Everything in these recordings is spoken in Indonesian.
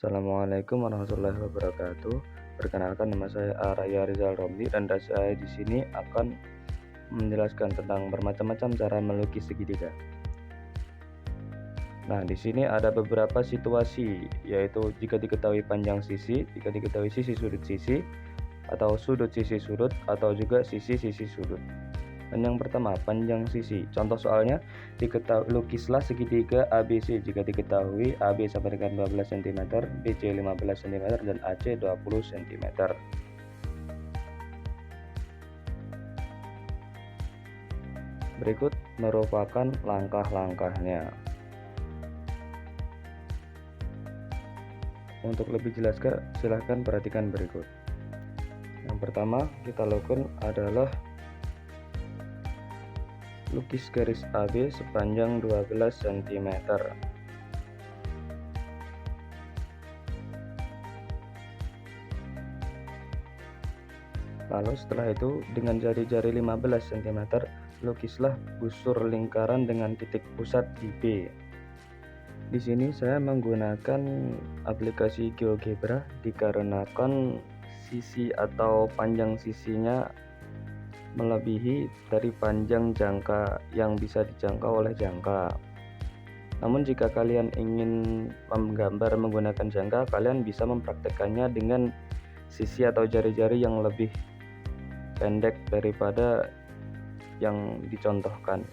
Assalamualaikum warahmatullahi wabarakatuh. Perkenalkan, nama saya Araya Rizal Romli dan saya di sini akan menjelaskan tentang bermacam-macam cara melukis segitiga. Nah, di sini ada beberapa situasi, yaitu jika diketahui panjang sisi, jika diketahui sisi sudut sisi, atau sudut sisi sudut, atau juga sisi-sisi sudut. Dan yang pertama, panjang sisi. Contoh soalnya, lukislah segitiga ABC jika diketahui AB sama dengan 12 cm, BC 15 cm, dan AC 20 cm. Berikut merupakan langkah-langkahnya. Untuk lebih jelas, silahkan perhatikan berikut. Yang pertama kita lakukan adalah lukis garis AB sepanjang 12 cm. Lalu setelah itu dengan jari-jari 15 cm lukislah busur lingkaran dengan titik pusat di B. Di sini saya menggunakan aplikasi GeoGebra dikarenakan sisi atau panjang sisinya melebihi dari panjang jangka yang bisa dijangkau oleh jangka. Namun jika kalian ingin menggambar menggunakan jangka, kalian bisa mempraktekannya dengan sisi atau jari-jari yang lebih pendek daripada yang dicontohkan.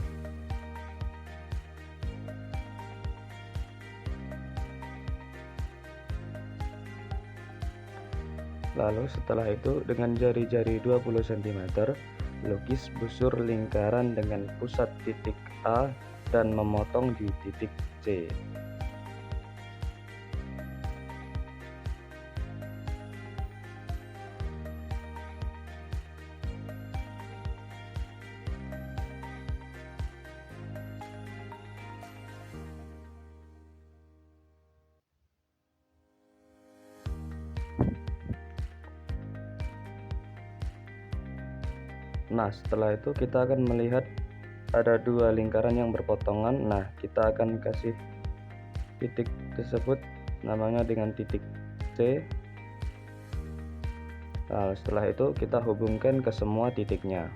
Lalu setelah itu dengan jari-jari 20 cm lukis busur lingkaran dengan pusat titik A dan memotong di titik C. Nah, setelah itu kita akan melihat ada dua lingkaran yang berpotongan. Nah, kita akan kasih titik tersebut namanya dengan titik C. Nah, setelah itu kita hubungkan ke semua titiknya.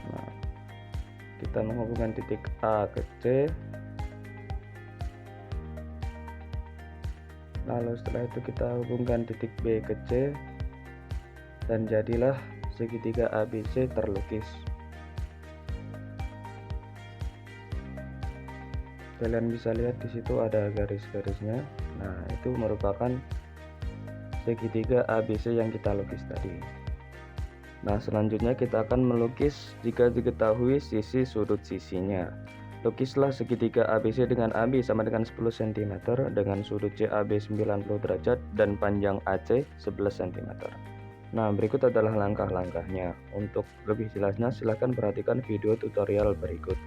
Nah, kita menghubungkan titik A ke C. Lalu setelah itu kita hubungkan titik B ke C dan jadilah segitiga ABC terlukis. Kalian bisa lihat di situ ada garis-garisnya. Nah, itu merupakan segitiga ABC yang kita lukis tadi. Nah, selanjutnya kita akan melukis jika diketahui sisi sudut sisinya. Lukislah segitiga ABC dengan AB sama dengan 10 cm dengan sudut CAB 90 derajat dan panjang AC 11 cm. Nah, berikut adalah langkah-langkahnya. Untuk lebih jelasnya silahkan perhatikan video tutorial berikut.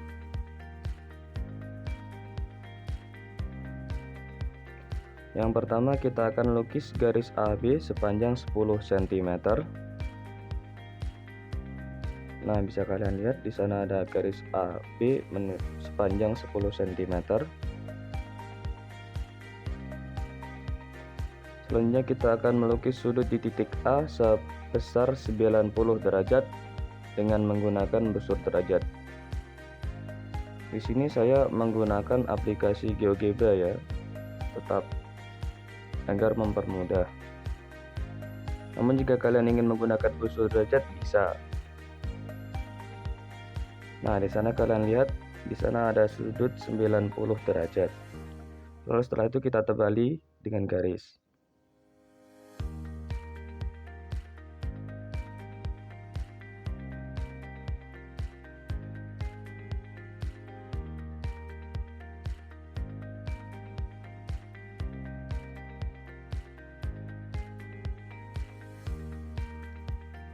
Yang pertama kita akan lukis garis AB sepanjang 10 cm. Nah, bisa kalian lihat di sana ada garis AB sepanjang 10 cm. Selanjutnya kita akan melukis sudut di titik A sebesar 90 derajat dengan menggunakan busur derajat. Di sini saya menggunakan aplikasi GeoGebra ya, tetap agar mempermudah. Namun jika kalian ingin menggunakan busur derajat bisa. Nah, di sana kalian lihat, di sana ada sudut 90 derajat. Lalu setelah itu kita tebali dengan garis.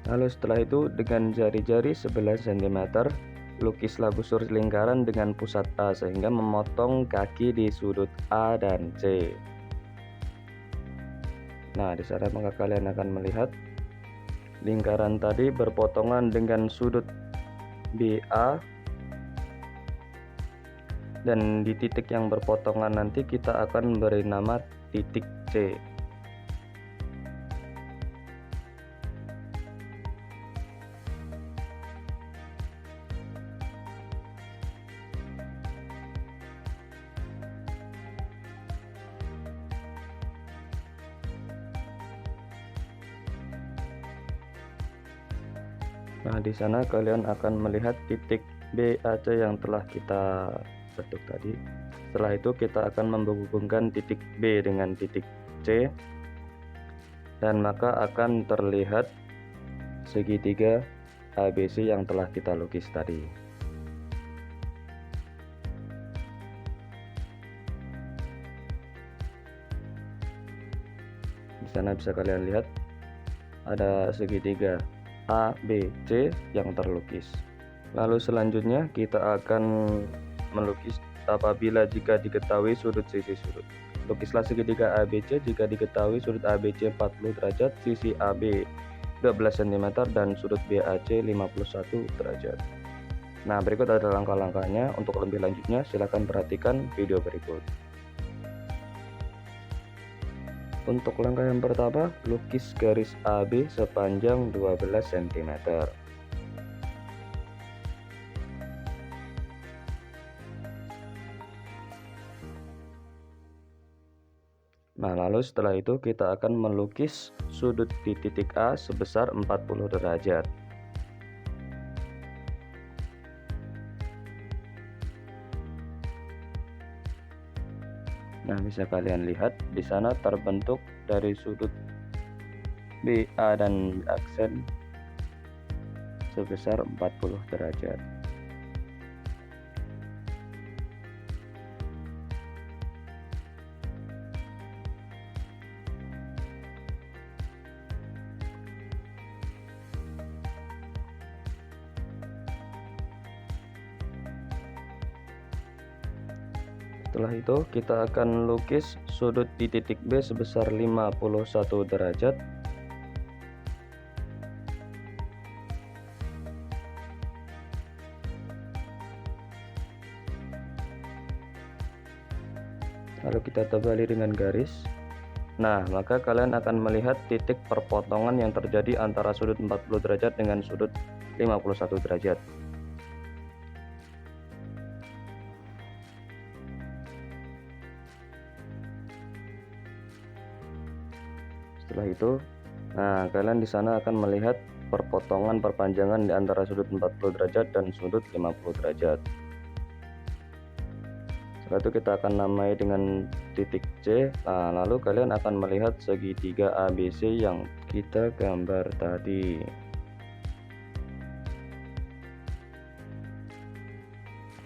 Lalu setelah itu dengan jari-jari 11 cm lukislah busur lingkaran dengan pusat A sehingga memotong kaki di sudut A dan C. Nah, di sana maka kalian akan melihat lingkaran tadi berpotongan dengan sudut BA, dan di titik yang berpotongan nanti kita akan beri nama titik C. Nah, di sana kalian akan melihat titik BAC yang telah kita bentuk tadi. Setelah itu kita akan menghubungkan titik B dengan titik C, dan maka akan terlihat segitiga ABC yang telah kita lukis tadi. Di sana bisa kalian lihat ada segitiga A, B, C yang terlukis. Lalu selanjutnya kita akan melukis apabila jika diketahui sudut sisi sudut. Lukislah segitiga ABC jika diketahui sudut ABC 40 derajat, sisi AB 12 cm, dan sudut BAC 51 derajat. Nah, berikut ada langkah-langkahnya. Untuk lebih lanjutnya silahkan perhatikan video berikut. Untuk langkah yang pertama, lukis garis AB sepanjang 12 cm. Nah, lalu setelah itu kita akan melukis sudut di titik A sebesar 40 derajat. Nah, bisa kalian lihat di sana terbentuk dari sudut BA dan aksen sebesar 40 derajat. Setelah itu kita akan lukis sudut di titik B sebesar 51 derajat. Lalu kita tebali dengan garis. Nah, maka kalian akan melihat titik perpotongan yang terjadi antara sudut 40 derajat dengan sudut 51 derajat. Setelah itu, nah kalian di sana akan melihat perpotongan perpanjangan di antara sudut 40 derajat dan sudut 50 derajat. Setelah itu kita akan namai dengan titik C. Nah, lalu kalian akan melihat segitiga ABC yang kita gambar tadi.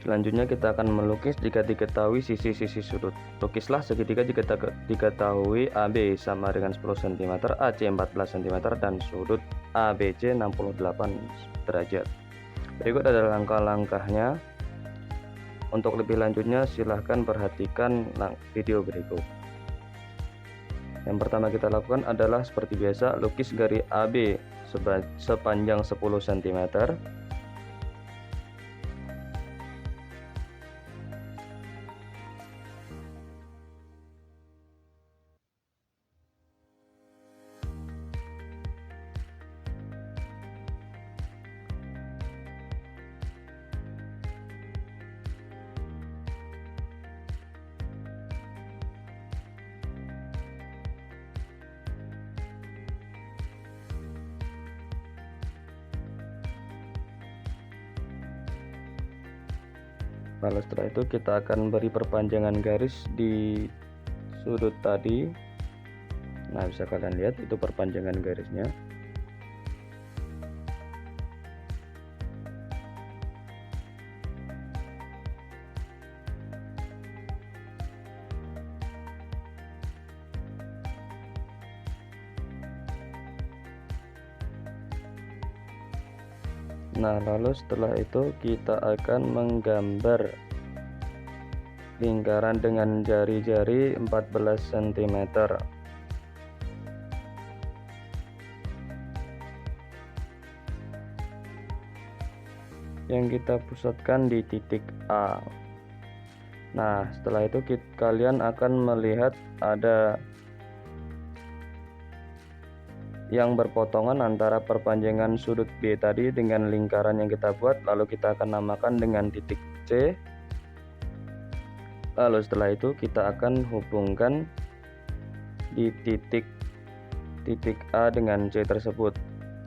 Selanjutnya kita akan melukis jika diketahui sisi-sisi sudut. Lukislah segitiga jika diketahui AB sama dengan 10 cm, AC 14 cm, dan sudut ABC 68 derajat. Berikut adalah langkah-langkahnya. Untuk lebih lanjutnya silahkan perhatikan video berikut. Yang pertama kita lakukan adalah seperti biasa, lukis garis AB sepanjang 10 cm. Lalu setelah itu kita akan beri perpanjangan garis di sudut tadi. Nah, bisa kalian lihat itu perpanjangan garisnya. Nah, lalu setelah itu kita akan menggambar lingkaran dengan jari-jari 14 cm. yang kita pusatkan di titik A. Nah, setelah itu kalian akan melihat ada yang berpotongan antara perpanjangan sudut B tadi dengan lingkaran yang kita buat, lalu kita akan namakan dengan titik C. Lalu setelah itu kita akan hubungkan di titik A dengan C tersebut.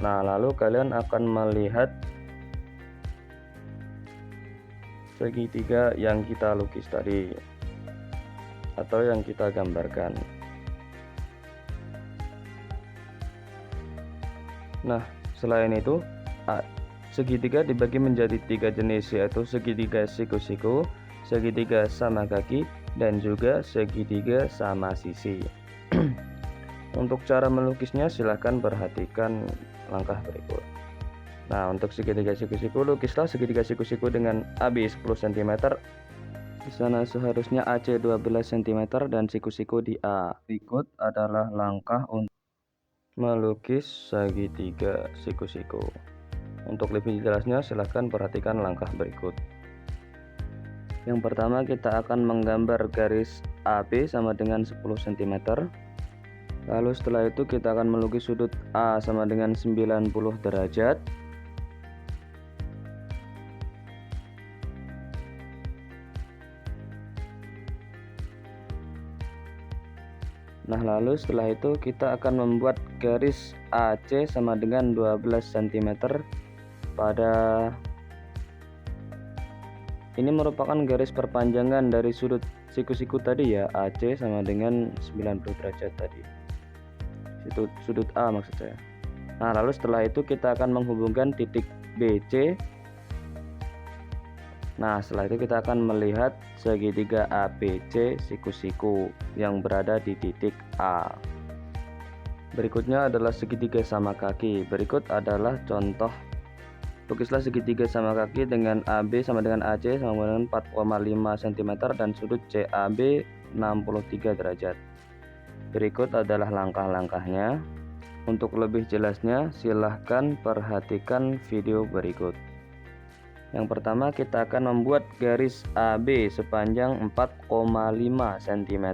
Nah, lalu kalian akan melihat segitiga yang kita lukis tadi atau yang kita gambarkan. Nah, selain itu segitiga dibagi menjadi 3 jenis, yaitu segitiga siku-siku, segitiga sama kaki, dan juga segitiga sama sisi. Untuk cara melukisnya silahkan perhatikan langkah berikut. Nah, untuk segitiga siku-siku, lukislah segitiga siku-siku dengan AB 10 cm. Di sana seharusnya AC 12 cm dan siku-siku di A. Berikut adalah langkah untuk melukis segitiga siku-siku. Untuk lebih jelasnya silahkan perhatikan langkah berikut. Yang pertama, kita akan menggambar garis AB sama dengan 10 cm. Lalu setelah itu kita akan melukis sudut A sama dengan 90 derajat. Nah, lalu setelah itu kita akan membuat garis AC sama dengan 12 cm pada ini merupakan garis perpanjangan dari sudut siku-siku tadi ya, AC sama dengan 90 derajat tadi. Sudut A maksud saya. Nah, lalu setelah itu kita akan menghubungkan titik BC. Nah, setelah itu kita akan melihat segitiga ABC siku-siku yang berada di titik A. Berikutnya adalah segitiga sama kaki. Berikut adalah contoh. Lukislah segitiga sama kaki dengan AB sama dengan AC sama dengan 4,5 cm dan sudut CAB 63 derajat. Berikut adalah langkah-langkahnya. Untuk lebih jelasnya silahkan perhatikan video berikut. Yang pertama, kita akan membuat garis AB sepanjang 4,5 cm.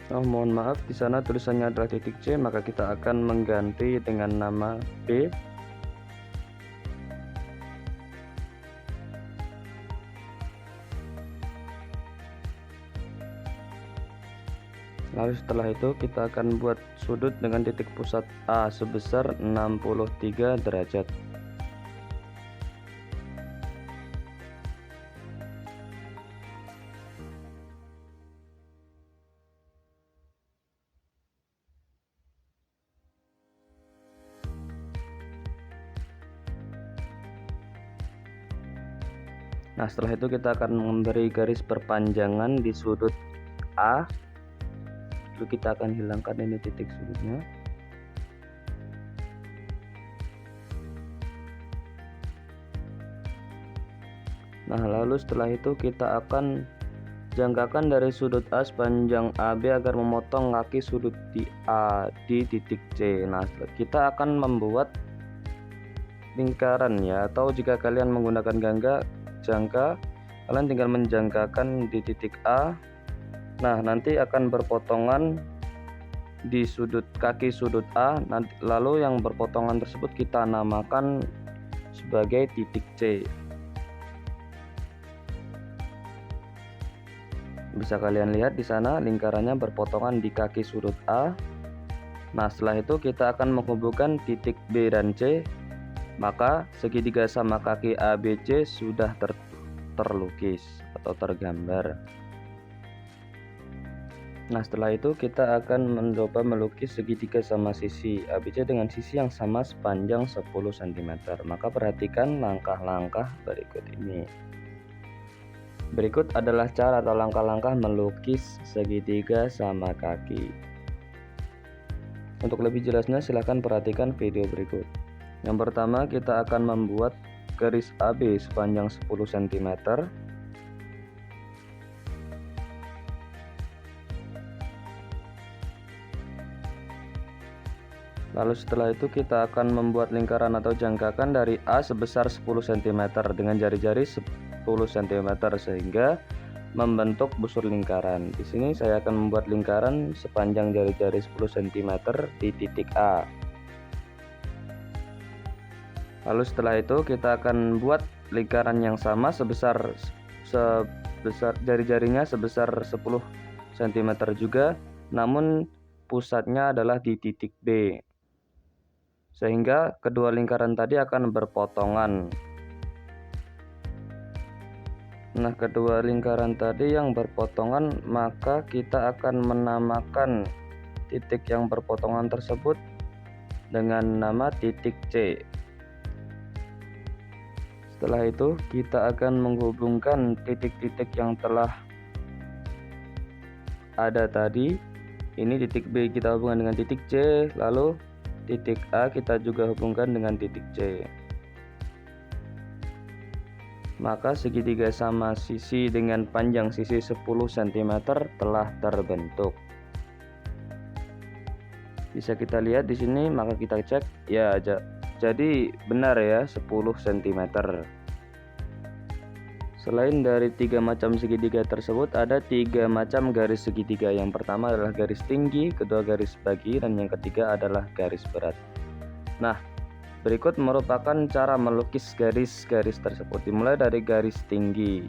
Oh, mohon maaf, di sana tulisannya adalah titik C, maka kita akan mengganti dengan nama B. Lalu setelah itu kita akan buat sudut dengan titik pusat A sebesar 63 derajat. Nah, setelah itu kita akan memberi garis perpanjangan di sudut A. Lalu kita akan hilangkan ini titik sudutnya. Nah, lalu setelah itu kita akan jangkakan dari sudut A sepanjang AB agar memotong kaki sudut di A di titik C. Nah, kita akan membuat lingkaran ya, atau jika kalian menggunakan jangka, kalian tinggal menjangkakan di titik A. Nah, nanti akan berpotongan di kaki sudut A. Lalu yang berpotongan tersebut kita namakan sebagai titik C. Bisa kalian lihat di sana lingkarannya berpotongan di kaki sudut A. Nah, setelah itu kita akan menghubungkan titik B dan C. Maka segitiga sama kaki ABC sudah terlukis atau tergambar. Nah, setelah itu kita akan mencoba melukis segitiga sama sisi ABC dengan sisi yang sama sepanjang 10 cm. Maka perhatikan langkah-langkah berikut ini. Berikut adalah cara atau langkah-langkah melukis segitiga sama kaki. Untuk lebih jelasnya silahkan perhatikan video berikut. Yang pertama kita akan membuat garis AB sepanjang 10 cm. Lalu setelah itu kita akan membuat lingkaran atau jangkakan dari A sebesar 10 cm dengan jari-jari 10 cm sehingga membentuk busur lingkaran. Di sini saya akan membuat lingkaran sepanjang jari-jari 10 cm di titik A. Lalu setelah itu kita akan buat lingkaran yang sama sebesar jari-jarinya sebesar 10 cm juga, namun pusatnya adalah di titik B. Sehingga kedua lingkaran tadi akan berpotongan. Nah, kedua lingkaran tadi yang berpotongan, maka kita akan menamakan titik yang berpotongan tersebut dengan nama titik C. Setelah itu kita akan menghubungkan titik-titik yang telah ada tadi. Ini titik B kita hubungkan dengan titik C, lalu titik A kita juga hubungkan dengan titik C. Maka segitiga sama sisi dengan panjang sisi 10 cm telah terbentuk. Bisa kita lihat di sini, maka kita cek ya, jadi benar ya 10 cm. Selain dari 3 macam segitiga tersebut, ada 3 macam garis segitiga. Yang pertama adalah garis tinggi, kedua garis bagi, dan yang ketiga adalah garis berat. Nah, berikut merupakan cara melukis garis-garis tersebut. Dimulai dari garis tinggi.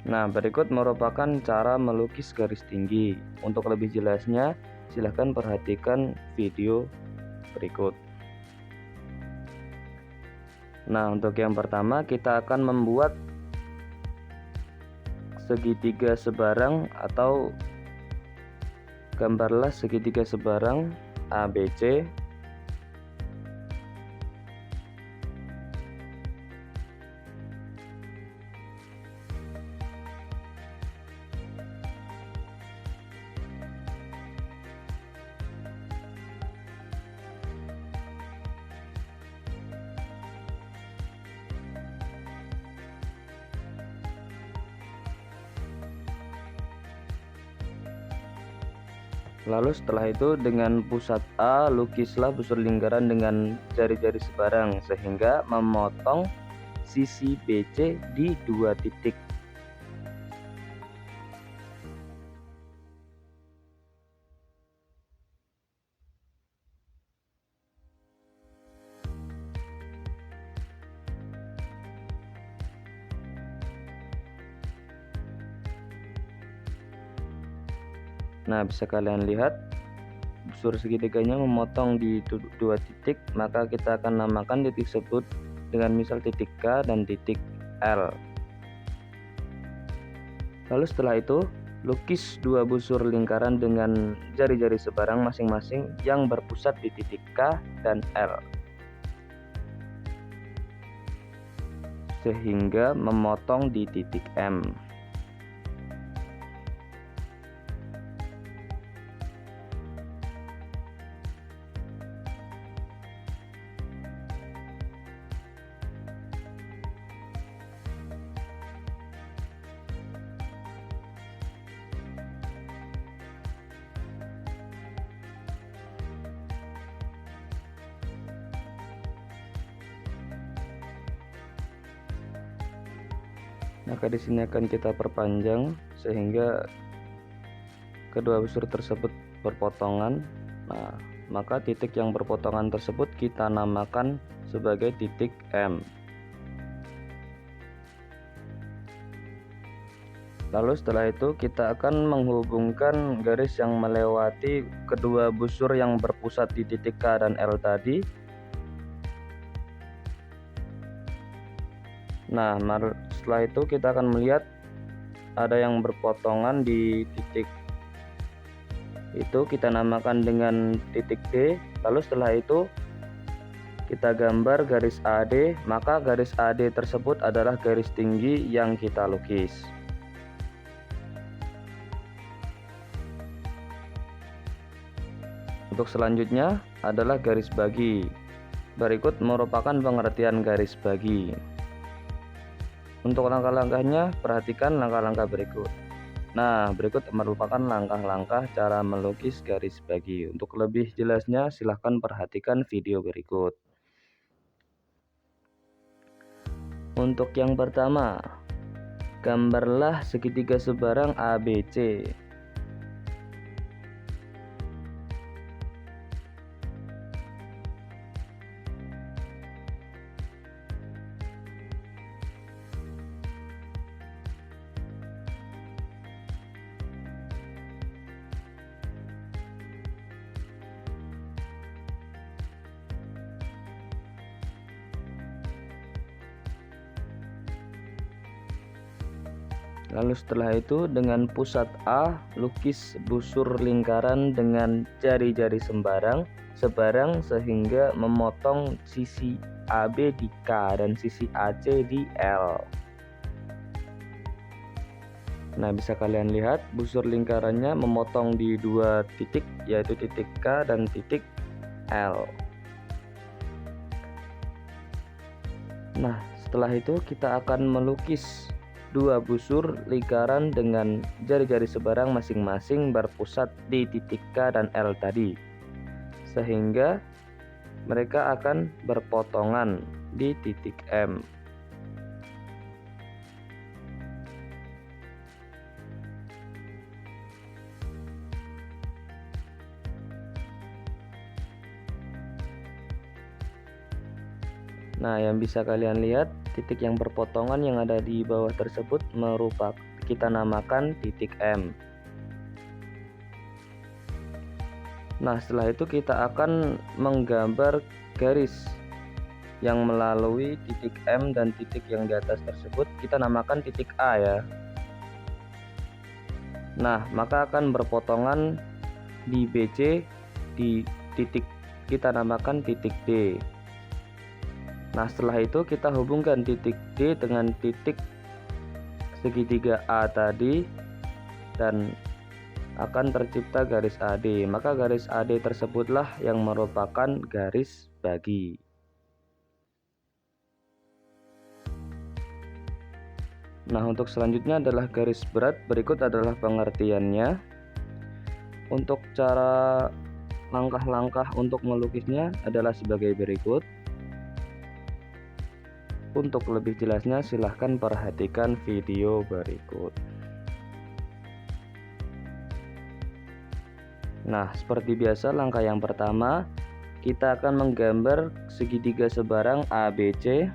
Nah, berikut merupakan cara melukis garis tinggi. Untuk lebih jelasnya, silahkan perhatikan video berikut. Nah, untuk yang pertama kita akan membuat segitiga sebarang, atau gambarlah segitiga sebarang ABC. Lalu setelah itu dengan pusat A lukislah busur lingkaran dengan jari-jari sebarang sehingga memotong sisi BC di 2 titik. Nah, bisa kalian lihat busur segitiganya memotong di 2 titik, maka kita akan namakan titik tersebut dengan misal titik K dan titik L. Lalu setelah itu lukis 2 busur lingkaran dengan jari-jari sebarang masing-masing yang berpusat di titik K dan L, sehingga memotong di titik M. Maka di sini akan kita perpanjang sehingga kedua busur tersebut berpotongan. Nah, maka titik yang berpotongan tersebut kita namakan sebagai titik M. Lalu setelah itu kita akan menghubungkan garis yang melewati kedua busur yang berpusat di titik K dan L tadi. Nah, setelah itu kita akan melihat ada yang berpotongan di titik itu, kita namakan dengan titik D. Lalu setelah itu kita gambar garis AD, maka garis AD tersebut adalah garis tinggi yang kita lukis. Untuk selanjutnya adalah garis bagi. Berikut merupakan pengertian garis bagi. Untuk langkah-langkahnya, perhatikan langkah-langkah berikut. Nah, berikut merupakan langkah-langkah cara melukis garis bagi. Untuk lebih jelasnya, silahkan perhatikan video berikut. Untuk yang pertama, gambarlah segitiga sebarang ABC. Lalu setelah itu dengan pusat A, lukis busur lingkaran dengan jari-jari sebarang sehingga memotong sisi AB di K dan sisi AC di L. Nah, bisa kalian lihat busur lingkarannya memotong di dua titik, yaitu titik K dan titik L. Nah, setelah itu kita akan melukis dua busur lingkaran dengan jari-jari sebarang masing-masing berpusat di titik K dan L tadi, sehingga mereka akan berpotongan di titik M. Nah, yang bisa kalian lihat, titik yang berpotongan yang ada di bawah tersebut merupakan kita namakan titik M. Nah, setelah itu kita akan menggambar garis yang melalui titik M dan titik yang di atas tersebut kita namakan titik A ya. Nah, maka akan berpotongan di BC di titik kita namakan titik D. Nah, setelah itu kita hubungkan titik D dengan titik segitiga A tadi dan akan tercipta garis AD. Maka garis AD tersebutlah yang merupakan garis bagi. Nah, untuk selanjutnya adalah garis berat. Berikut adalah pengertiannya. Untuk cara langkah-langkah untuk melukisnya adalah sebagai berikut. Untuk lebih jelasnya silahkan perhatikan video berikut. Nah, seperti biasa langkah yang pertama kita akan menggambar segitiga sebarang ABC.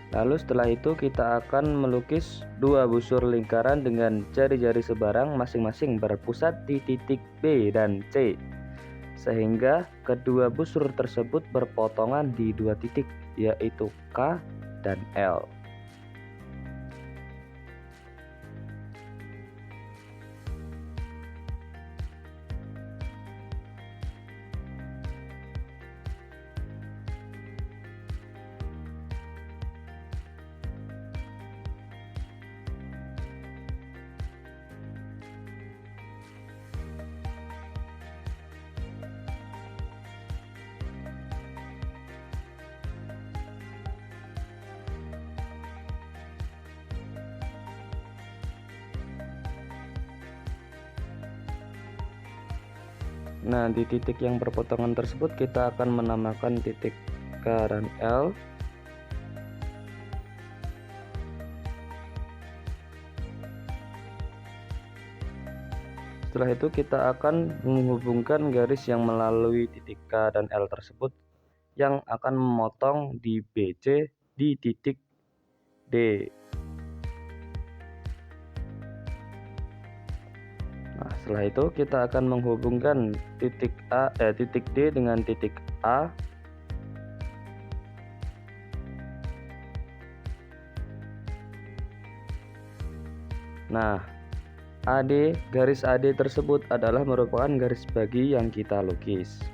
Lalu setelah itu kita akan melukis dua busur lingkaran dengan jari-jari sebarang masing-masing berpusat di titik B dan C, sehingga kedua busur tersebut berpotongan di dua titik, yaitu K dan L. Nah, di titik yang berpotongan tersebut kita akan menamakan titik K dan L. Setelah itu kita akan menghubungkan garis yang melalui titik K dan L tersebut yang akan memotong di BC di titik D. Nah, Setelah itu kita akan menghubungkan titik D dengan titik A. Nah, garis AD tersebut adalah merupakan garis bagi yang kita lukis.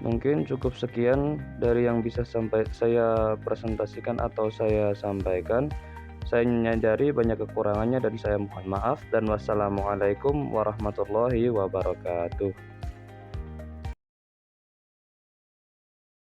Mungkin cukup sekian dari yang bisa saya presentasikan atau saya sampaikan. Saya menyadari banyak kekurangannya dan saya mohon maaf, dan wassalamualaikum warahmatullahi wabarakatuh.